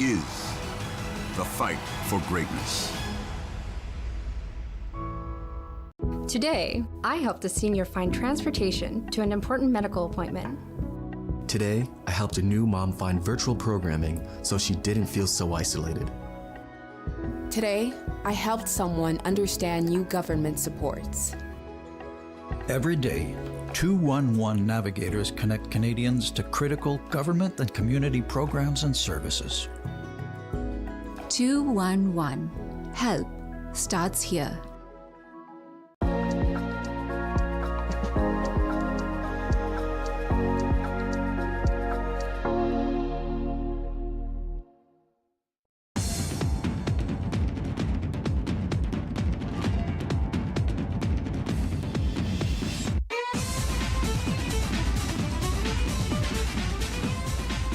is the fight for greatness. Today, I helped a senior find transportation to an important medical appointment. Today, I helped a new mom find virtual programming so she didn't feel so isolated. Today, I helped someone understand new government supports. Every day, 211 navigators connect Canadians to critical government and community programs and services. 211. Help starts here.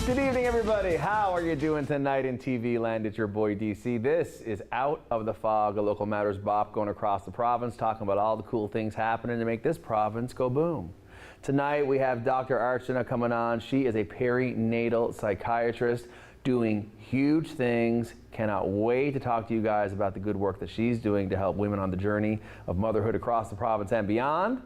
Good evening, everybody. How are you doing tonight in TV land? It's your boy DC. This is Out of the Fog, a Local Matters bop going across the province, talking about all the cool things happening to make this province go boom. Tonight we have Dr. Archana coming on. She is a perinatal psychiatrist doing huge things. Cannot wait to talk to you guys about the good work that she's doing to help women on the journey of motherhood across the province and beyond.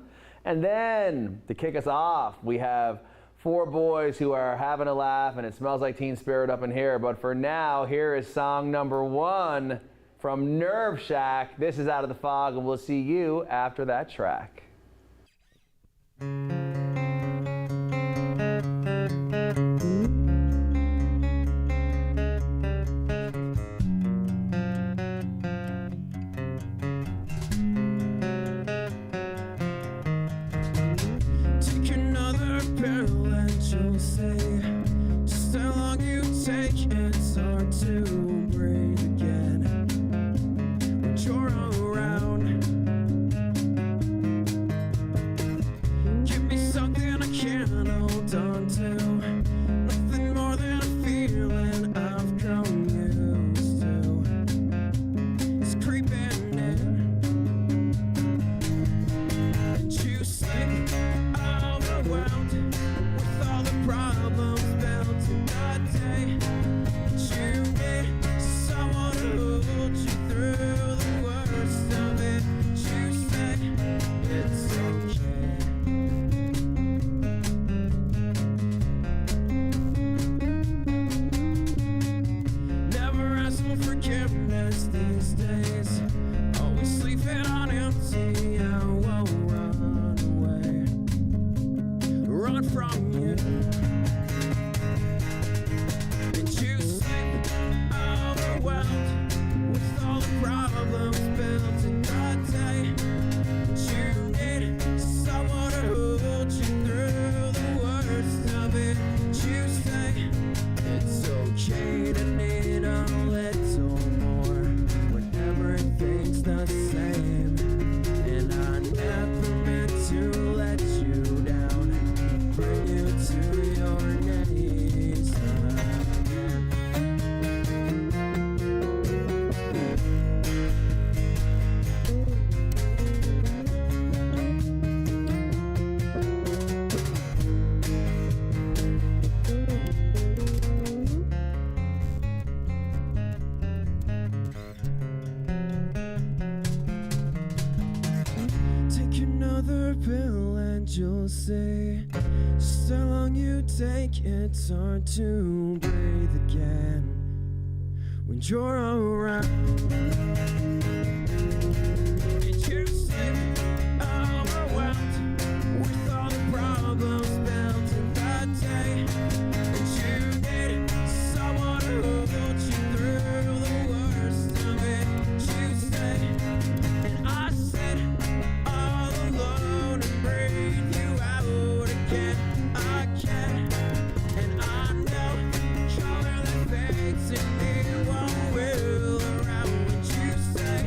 And then to kick us off, we have 4 boys who are having a laugh, and it smells like teen spirit up in here. But for now, here is song number 1 from Nerve Shack. This is Out of the Fog, and we'll see you after that track. You'll say, just how long you take, it's hard to breathe again when you're around. And you seem overwhelmed with all the problems built in that day, and you need someone who will hold you through the worst of it. You say, and I said, all alone and breathe. Color that fades and it won't will around what you say.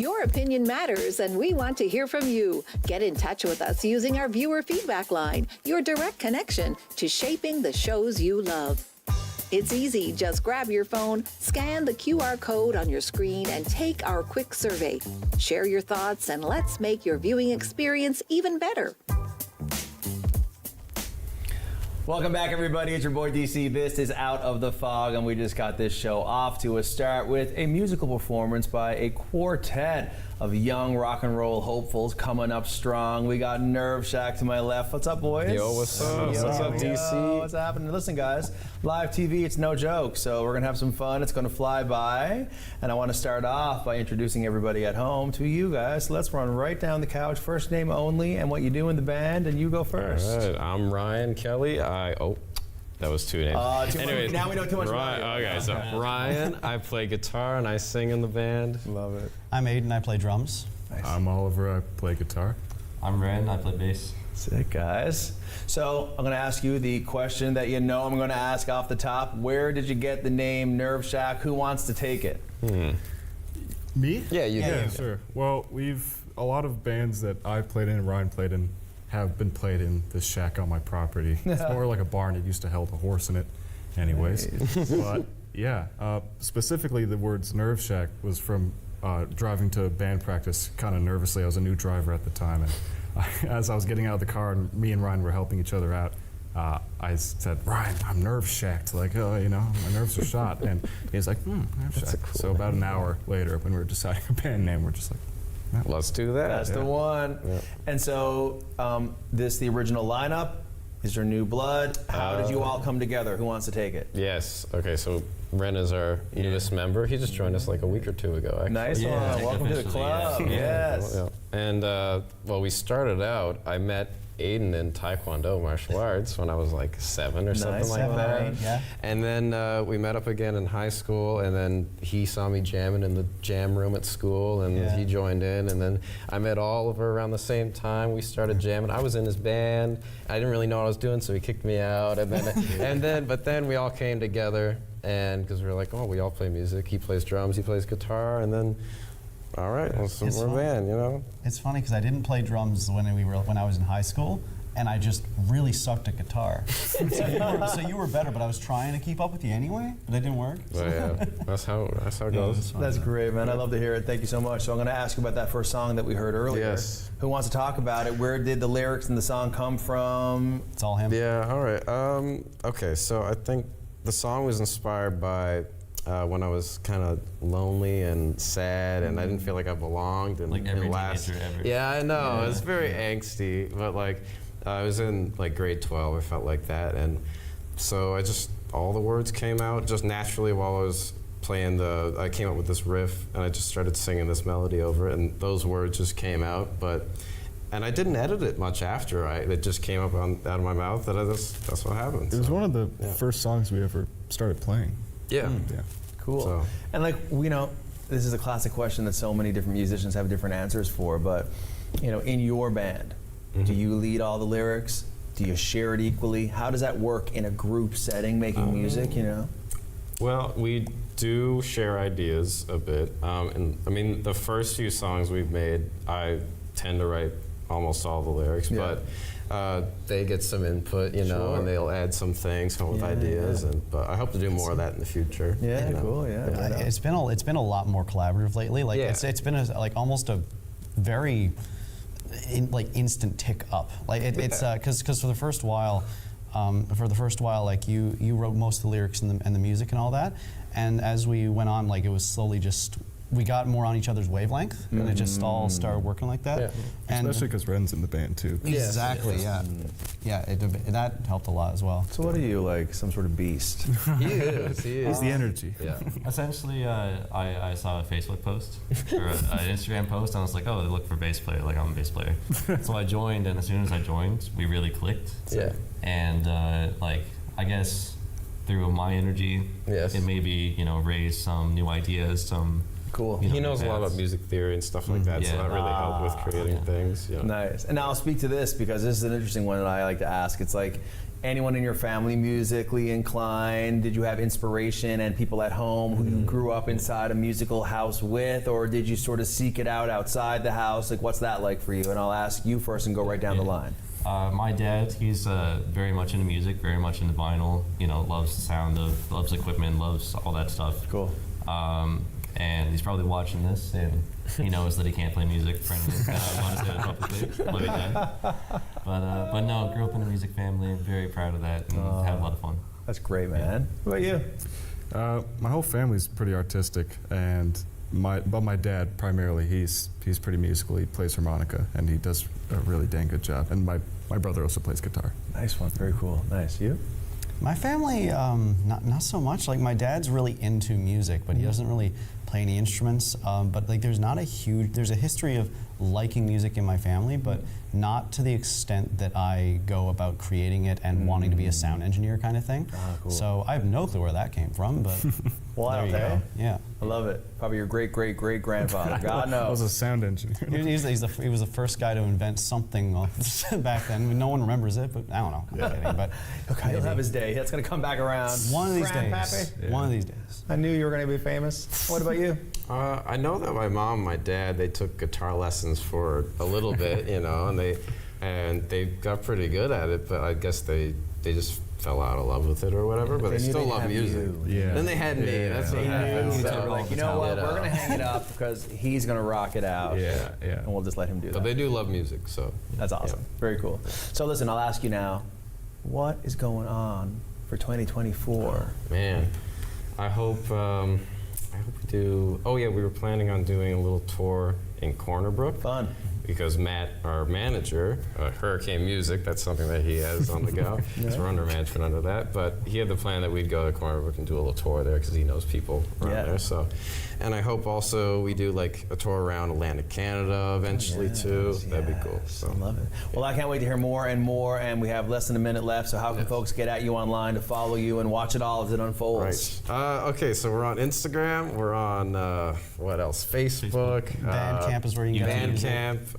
Your opinion matters, and we want to hear from you. Get in touch with us using our viewer feedback line, your direct connection to shaping the shows you love. It's easy. Just grab your phone, scan the QR code on your screen, and take our quick survey. Share your thoughts, and let's make your viewing experience even better. Welcome back, everybody. It's your boy DC. This is Out of the Fog, and we just got this show off to a start with a musical performance by a quartet of young rock and roll hopefuls coming up strong. We got Nerve Shack to my left. What's up, boys? Yo, what's up? Yo, What's up, DC? What's happening? Listen, guys, live TV, it's no joke. So we're going to have some fun. It's going to fly by. And I want to start off by introducing everybody at home to you guys. So let's run right down the couch. First name only and what you do in the band. And you go first. All right, I'm Ryan Kelly. That was two names. Anyways, now we know too much about you. Okay, so Ryan, I play guitar and I sing in the band. Love it. I'm Aiden, I play drums. Nice. I'm Oliver, I play guitar. I'm Ren, I play bass. Sick, guys. So I'm going to ask you the question that you know I'm going to ask off the top. Where did you get the name Nerve Shack? Who wants to take it? Me? Yeah, you do. Yeah, sure. Well, a lot of bands that I've played in and Ryan played in have been played in this shack on my property. It's more like a barn. It used to hold a horse in it anyways. Nice. But yeah, specifically the words Nerve Shack was from driving to band practice kind of nervously. I was a new driver at the time, and as I was getting out of the car and me and Ryan were helping each other out, I said, Ryan, I'm nerve shacked, like, my nerves are shot. And he's like, nerve shacked. Cool so about an hour later, when we were deciding a band name, we're just like, let's do that. That's the one. Yeah. And so the original lineup is your new blood. How did you all come together? Who wants to take it? Yes. Okay, so Ren is our newest member. He just joined us like a week or two ago, actually. Nice one. Welcome to the club. Yeah. Yes. Yeah. And, we started out, I met Aiden in Taekwondo martial arts when I was like 7 or something like that. Yeah. And then we met up again in high school, and then he saw me jamming in the jam room at school, and he joined in, and then I met Oliver around the same time. We started jamming. I was in his band. I didn't really know what I was doing, so he kicked me out, and then but then we all came together, and because we were like, oh, we all play music. He plays drums, he plays guitar, and then all right, so we're a band, It's funny because I didn't play drums when I was in high school, and I just really sucked at guitar. so you were better, but I was trying to keep up with you anyway, but it didn't work. But yeah, that's how it goes. That's great, man. I love to hear it. Thank you so much. So I'm going to ask you about that first song that we heard earlier. Yes. Who wants to talk about it? Where did the lyrics and the song come from? It's all him. Yeah, all right. Okay, so I think the song was inspired by when I was kind of lonely and sad, and I didn't feel like I belonged. And Like every teenager ever. Yeah, I know. Yeah. It was very angsty, but like I was in like grade 12. I felt like that, and so all the words came out just naturally while I was playing I came up with this riff, and I just started singing this melody over it, and those words just came out. And I didn't edit it much after. It just came up out of my mouth. That's what happened. it was one of the first songs we ever started playing. Yeah. Yeah. Cool. So. And this is a classic question that so many different musicians have different answers for, but, in your band, do you lead all the lyrics? Do you share it equally? How does that work in a group setting, making music, Well, we do share ideas a bit. And I mean, the first few songs we've made, I tend to write almost all the lyrics, but they get some input, and they'll add some things, come up with ideas, but I hope to do more of that in the future. Yeah, cool. Yeah. It's been a lot more collaborative lately. Like it's been almost a very instant tick up. Like it's because for the first while, like you wrote most of the lyrics and the music and all that, and as we went on, like it was slowly just. We got more on each other's wavelength, and it just all started working like that. Yeah. And Especially because Ren's in the band too. Exactly. Yeah. That helped a lot as well. So what are you, like some sort of beast? He is. He's the energy. Yeah. Essentially, I saw a Facebook post or an Instagram post, and I was like, oh, they look for bass player. Like, I'm a bass player. So I joined, and as soon as I joined, we really clicked. Yeah. And I guess through my energy, it maybe raised some new ideas, some Cool. He knows a lot about music theory and stuff like that, so that really helped with creating things. Nice. And now I'll speak to this because this is an interesting one that I like to ask. It's like, anyone in your family musically inclined? Did you have inspiration and people at home who you grew up inside a musical house with, or did you sort of seek it out outside the house? Like, what's that like for you? And I'll ask you first and go right down the line. My dad, he's very much into music, very much into vinyl. Loves the sound of, loves equipment, loves all that stuff. Cool. And he's probably watching this, and he knows that he can't play music for anything. I want to say that publicly. Love you, Dad. But no, grew up in a music family. Very proud of that, and had a lot of fun. That's great, man. What about you? My whole family's pretty artistic, and my dad primarily, he's pretty musical. He plays harmonica, and he does a really dang good job. And my brother also plays guitar. Nice one. Very cool. Nice. You? My family, not so much. Like, my dad's really into music, but he doesn't really play any instruments. But like, there's a history of liking music in my family, but not to the extent that I go about creating it and wanting to be a sound engineer kind of thing. Cool. So I have no clue where that came from, but there you go. Yeah. I love it. Probably your great-great-great-grandfather. God knows. I was a sound engineer. He was the first guy to invent something back then. No one remembers it, but I don't know. I'm kidding, but okay, he'll have his day. That's going to come back around. One of these days. Grandpappy? One of these days. I knew you were going to be famous. What about you? I know that my mom and my dad, they took guitar lessons for a little bit, and they got pretty good at it, but I guess they just fell out of love with it or whatever, but they still love music. Yeah. Then they had me. That's what happened. So, like, you know what? We're going to hang it up because he's going to rock it out. Yeah. And we'll just let him do that. But they do love music, so. That's awesome. Very cool. So listen, I'll ask you now, what is going on for 2024? Man, I hope we do. Oh yeah, we were planning on doing a little tour in Corner Brook. Fun. Because Matt, our manager, Hurricane Music, that's something that he has on the go. So we're under management under that. But he had the plan that we'd go to Corner Brook and do a little tour there because he knows people around there. So, and I hope also we do like a tour around Atlantic Canada eventually too. That'd be cool. So. I love it. Well, I can't wait to hear more and more. And we have less than a minute left. So how can folks get at you online to follow you and watch it all as it unfolds? Right. Okay, so we're on Instagram. We're on what else? Facebook. Bandcamp is where you can get Bandcamp.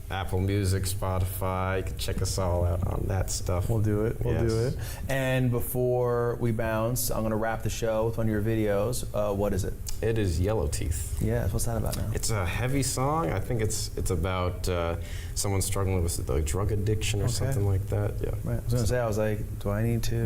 Apple Music, Spotify. You can check us all out on that stuff. We'll do it. We'll do it. And before we bounce, I'm going to wrap the show with one of your videos. What is it? It is Yellow Teeth. Yeah. What's that about now? It's a heavy song. I think it's about someone struggling with like drug addiction or something like that. Yeah. Right. I was going to say, I was like, do I need to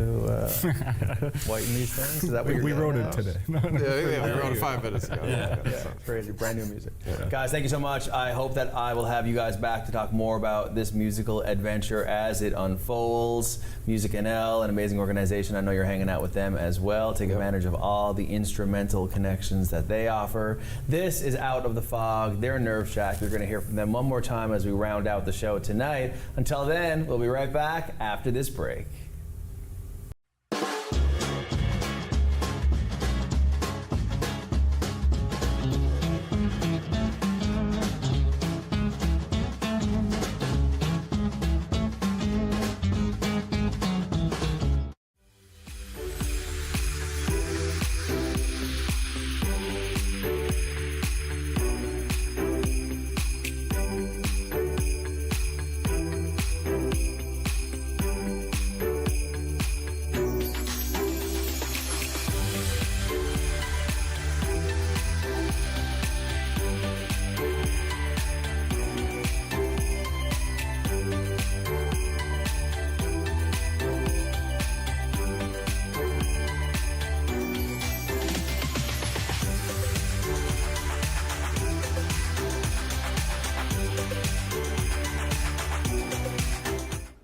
whiten these things? Is that what we wrote it today. We wrote it 5 minutes ago. Yeah. Crazy. Brand new music. Guys, thank you so much. I hope that I will have you guys back to talk more about this musical adventure as it unfolds. Music NL, an amazing organization. I know you're hanging out with them as well. Take advantage of all the instrumental connections that they offer. This is Out of the Fog. They're Nerve Shack. You're going to hear from them one more time as we round out the show tonight. Until then, we'll be right back after this break.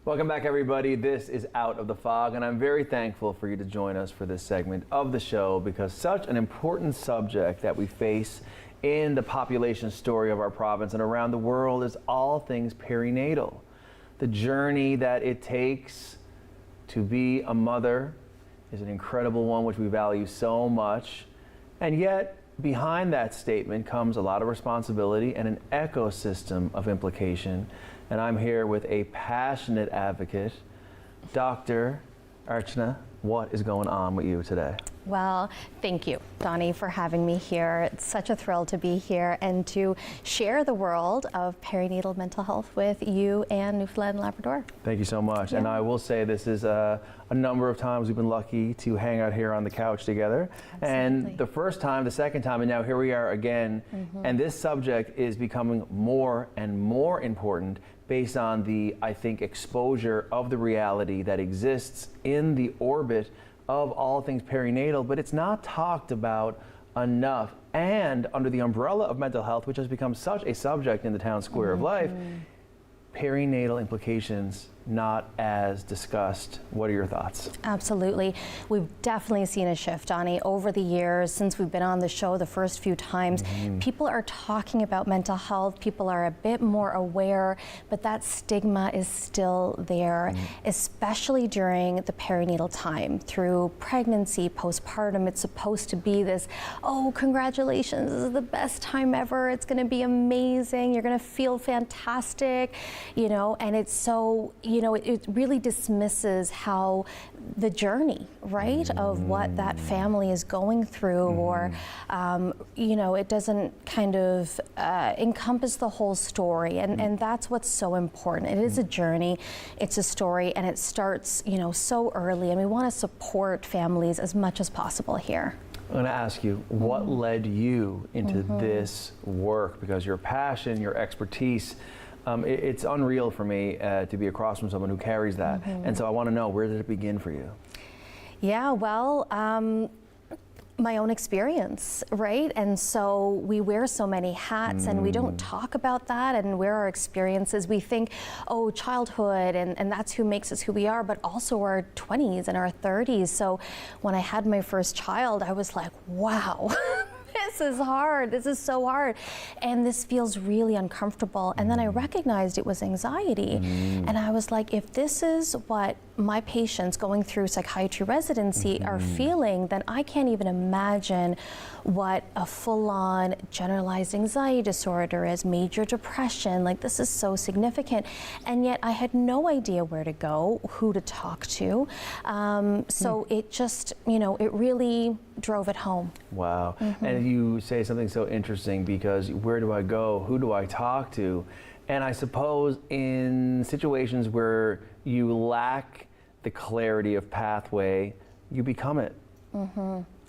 Welcome back, everybody. This is Out of the Fog, and I'm very thankful for you to join us for this segment of the show because such an important subject that we face in the population story of our province and around the world is all things perinatal. The journey that it takes to be a mother is an incredible one which we value so much, and yet behind that statement comes a lot of responsibility and an ecosystem of implication. And I'm here with a passionate advocate, Dr. Archana. What is going on with you today? Well, thank you, Don-E, for having me here. It's such a thrill to be here and to share the world of perinatal mental health with you and Newfoundland and Labrador. Thank you so much. And I will say this is a number of times we've been lucky to hang out here on the couch together. Absolutely. And the first time, the second time, and now here we are again. And this subject is becoming more and more important based on the, I think, exposure of the reality that exists in the orbit of all things perinatal, but it's not talked about enough. And under the umbrella of mental health, which has become such a subject in the town square of life, perinatal implications not as discussed. What are your thoughts? Absolutely. We've definitely seen a shift, Don-E, over the years since we've been on the show the first few times. People are talking about mental health. People are a bit more aware, but that stigma is still there, especially during the perinatal time. Through pregnancy, postpartum, it's supposed to be this, oh, congratulations, this is the best time ever. It's going to be amazing. You're going to feel fantastic, you know, and it's so, you know, it really dismisses how the journey, right, of what that family is going through, or, you know, it doesn't kind of encompass the whole story. And that's what's so important. It is a journey, it's a story, and it starts, you know, so early. And we want to support families as much as possible here. I'm going to ask you, what led you into this work? Because your passion, your expertise, it's unreal for me to be across from someone who carries that. And so I want to know, where did it begin for you? Yeah, well, my own experience, right? And so we wear so many hats and we don't talk about that and where our experiences. We think, oh, childhood, and that's who makes us who we are, but also our 20s and our 30s. So when I had my first child, I was like, wow. This is hard. This is so hard. And this feels really uncomfortable. And then I recognized it was anxiety. And I was like, if this is what my patients going through psychiatry residency are feeling, then I can't even imagine what a full-on generalized anxiety disorder is, major depression. Like, this is so significant. And yet I had no idea where to go, who to talk to. So it just, you know, it really drove it home. Wow. And you say something so interesting, because where do I go? Who do I talk to? And I suppose in situations where you lack the clarity of pathway, you become it.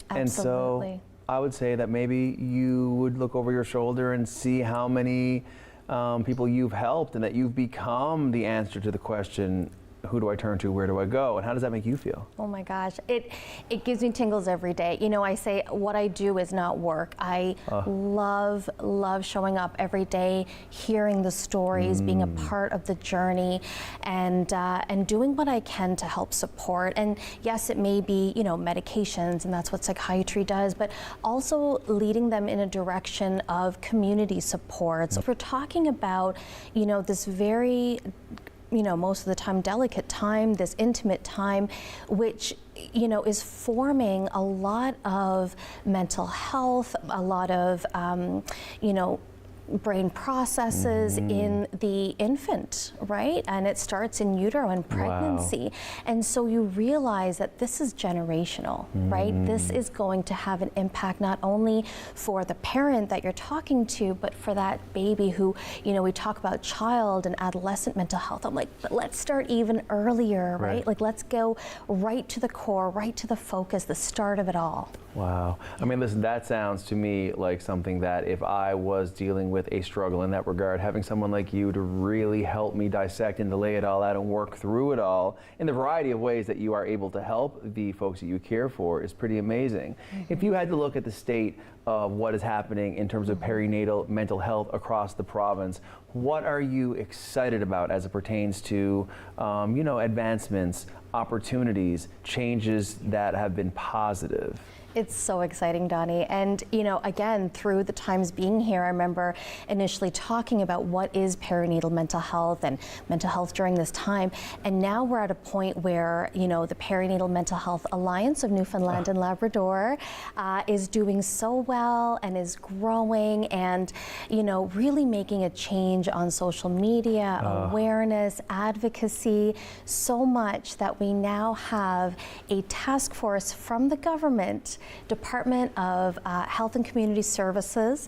And so I would say that maybe you would look over your shoulder and see how many people you've helped, and that you've become the answer to the question, who do I turn to, where do I go? And how does that make you feel? Oh my gosh, it gives me tingles every day. You know, I say what I do is not work. I love showing up every day, hearing the stories, being a part of the journey, and doing what I can to help support. And yes, it may be, you know, medications, and that's what psychiatry does, but also leading them in a direction of community supports. If we're talking about, you know, this very, you know, most of the time delicate time, this intimate time, which, you know, is forming a lot of mental health, a lot of, you know, brain processes in the infant, right? And it starts in utero and pregnancy. And so you realize that this is generational, right? This is going to have an impact not only for the parent that you're talking to, but for that baby who, you know, we talk about child and adolescent mental health. I'm like, but let's start even earlier, right? Like, let's go right to the core, right to the focus, the start of it all. Wow. I mean, listen, that sounds to me like something that if I was dealing with a struggle in that regard, having someone like you to really help me dissect and to lay it all out and work through it all in the variety of ways that you are able to help the folks that you care for is pretty amazing. If you had to look at the state of what is happening in terms of perinatal mental health across the province, what are you excited about as it pertains to, you know, advancements, opportunities, changes that have been positive? It's so exciting, Don-E. And, again, through the times being here, I remember initially talking about what is perinatal mental health and mental health during this time. And now we're at a point where, the Perinatal Mental Health Alliance of Newfoundland and Labrador is doing so well and is growing and, really making a change on social media, awareness, advocacy, so much that we now have a task force from the government. Department of Health and Community Services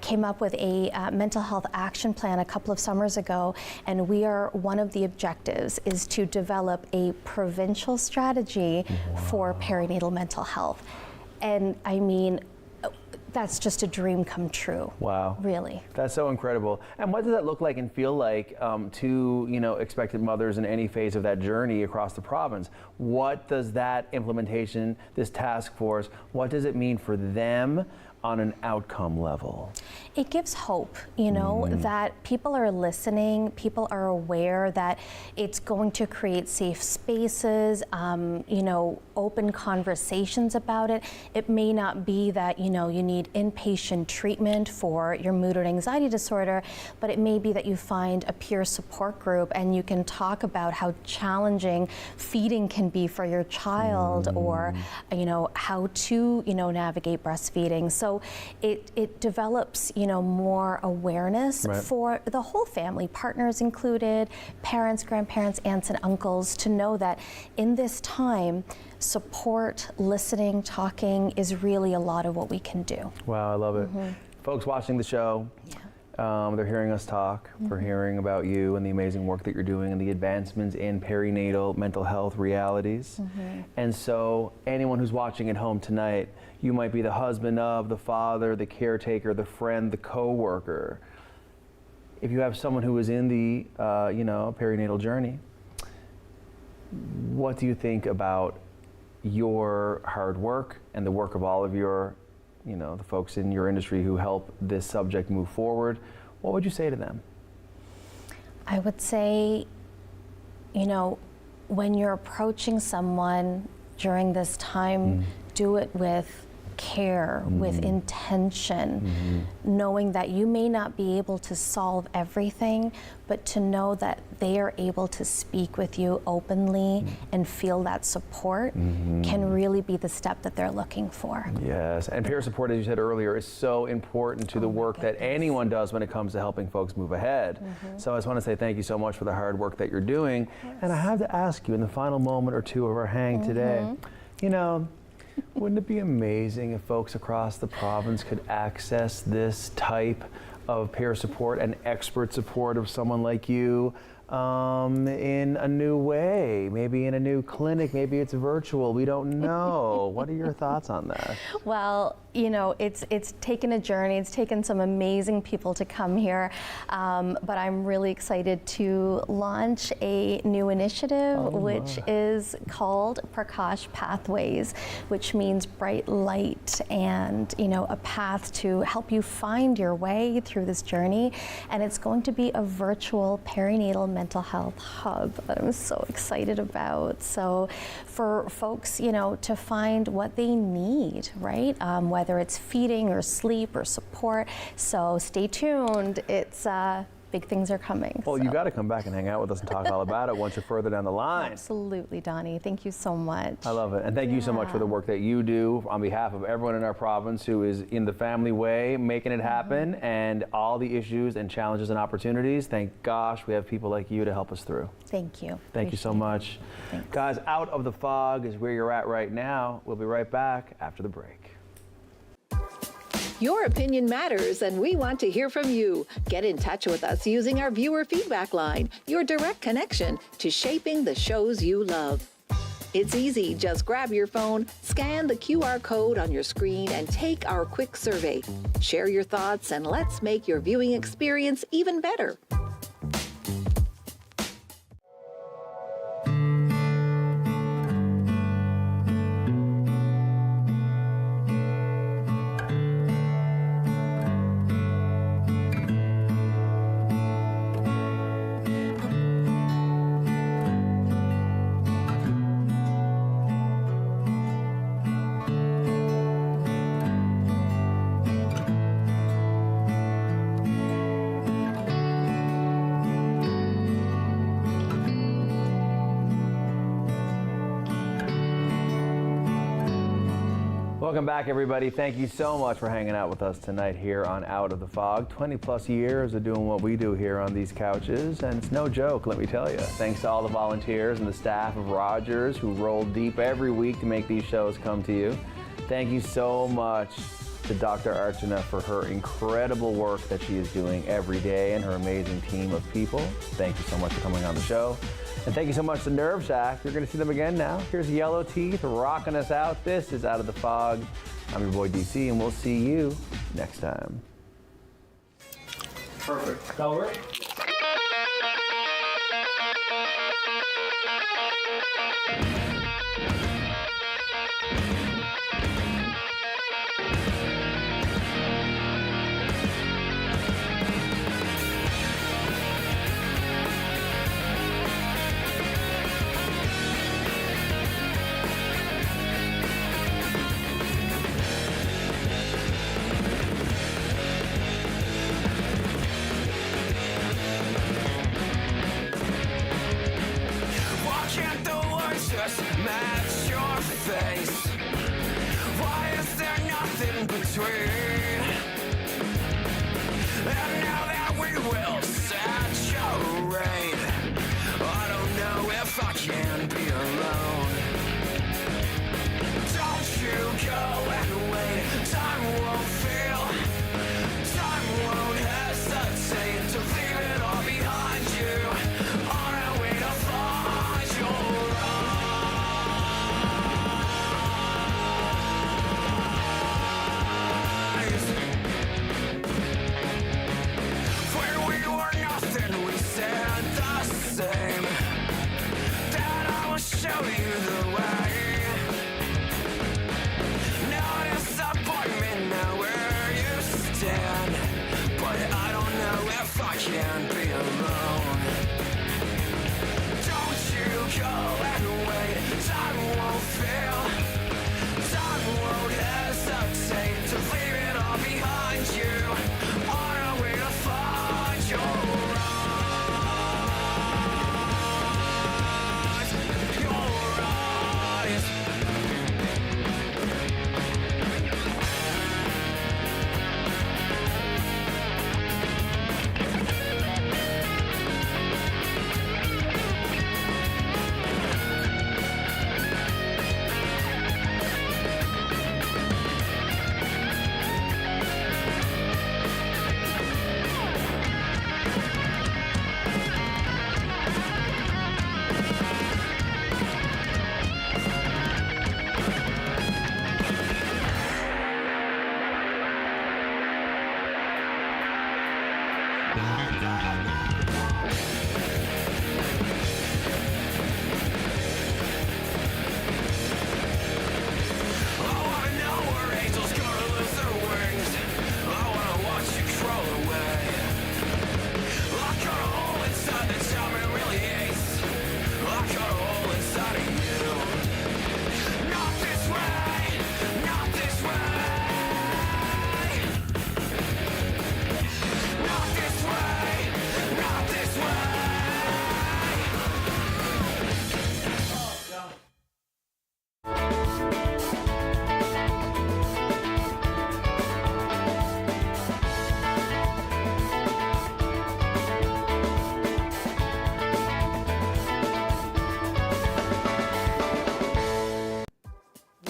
came up with a mental health action plan a couple of summers ago, and one of the objectives is to develop a provincial strategy for perinatal mental health. And I mean, that's just a dream come true. Wow. Really. That's so incredible. And what does that look like and feel like to, expectant mothers in any phase of that journey across the province? What does that implementation, this task force, what does it mean for them on an outcome level? It gives hope, that people are listening, people are aware that it's going to create safe spaces, open conversations about it. It may not be that, you need inpatient treatment for your mood or anxiety disorder, but it may be that you find a peer support group and you can talk about how challenging feeding can be for your child or, how to, navigate breastfeeding. So it develops, more awareness for the whole family, partners included, parents, grandparents, aunts and uncles, to know that in this time, support, listening, talking is really a lot of what we can do. Wow, I love it. Folks watching the show, they're hearing us talk, they're hearing about you and the amazing work that you're doing and the advancements in perinatal mental health realities. And so anyone who's watching at home tonight, you might be the husband of, the father, the caretaker, the friend, the co-worker. If you have someone who is in the perinatal journey, what do you think about your hard work and the work of all of your, the folks in your industry who help this subject move forward? What would you say to them? I would say, when you're approaching someone during this time, do it with care, with intention, knowing that you may not be able to solve everything, but to know that they are able to speak with you openly and feel that support can really be the step that they're looking for. Yes, and peer support, as you said earlier, is so important to the work that anyone does when it comes to helping folks move ahead. So I just want to say thank you so much for the hard work that you're doing. And I have to ask you in the final moment or two of our hang today, wouldn't it be amazing if folks across the province could access this type of peer support and expert support of someone like you in a new way, maybe in a new clinic, maybe it's virtual, we don't know. What are your thoughts on that? Well, it's taken a journey. It's taken some amazing people to come here, but I'm really excited to launch a new initiative, which is called Prakash Pathways, which means bright light and, a path to help you find your way through this journey. And it's going to be a virtual perinatal mental health hub that I'm so excited about. So for folks, to find what they need, right? Whether it's feeding or sleep or support. So stay tuned. It's big things are coming. Well, you got to come back and hang out with us and talk all about it once you're further down the line. Absolutely, Don-E. Thank you so much. I love it. And thank you so much for the work that you do on behalf of everyone in our province who is in the family way, making it happen, and all the issues and challenges and opportunities. Thank gosh we have people like you to help us through. Thank you. Thank you so much. Guys, Out of the Fog is where you're at right now. We'll be right back after the break. Your opinion matters, and we want to hear from you. Get in touch with us using our viewer feedback line, your direct connection to shaping the shows you love. It's easy. Just grab your phone, scan the QR code on your screen, and take our quick survey. Share your thoughts, and let's make your viewing experience even better. Welcome back, everybody. Thank you so much for hanging out with us tonight here on Out of the Fog. 20 plus years of doing what we do here on these couches, and it's no joke, let me tell you. Thanks to all the volunteers and the staff of Rogers who roll deep every week to make these shows come to you. Thank you so much to Dr. Archana for her incredible work that she is doing every day and her amazing team of people. Thank you so much for coming on the show. And thank you so much to Nerve Shack. You're going to see them again now. Here's Yellow Teeth rocking us out. This is Out of the Fog. I'm your boy DC, and we'll see you next time. Perfect. Over. Match your face. Why is there nothing between? And now that we will saturate, I don't know if I can be alone. Don't you go and wait. Time won't feel. Time won't hesitate to leave it all behind you. On our way to find your show you the way. No disappointment now where you stand, but I don't know if I can be alone. Don't you go and wait. Time won't fail. Time won't hesitate to leave it all behind you. On our way to find your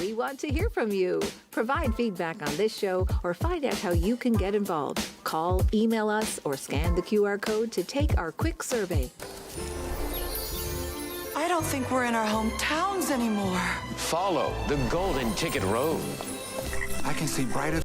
We want to hear from you. Provide feedback on this show or find out how you can get involved. Call, email us, or scan the QR code to take our quick survey. I don't think we're in our hometowns anymore. Follow the Golden Ticket Road. I can see brighter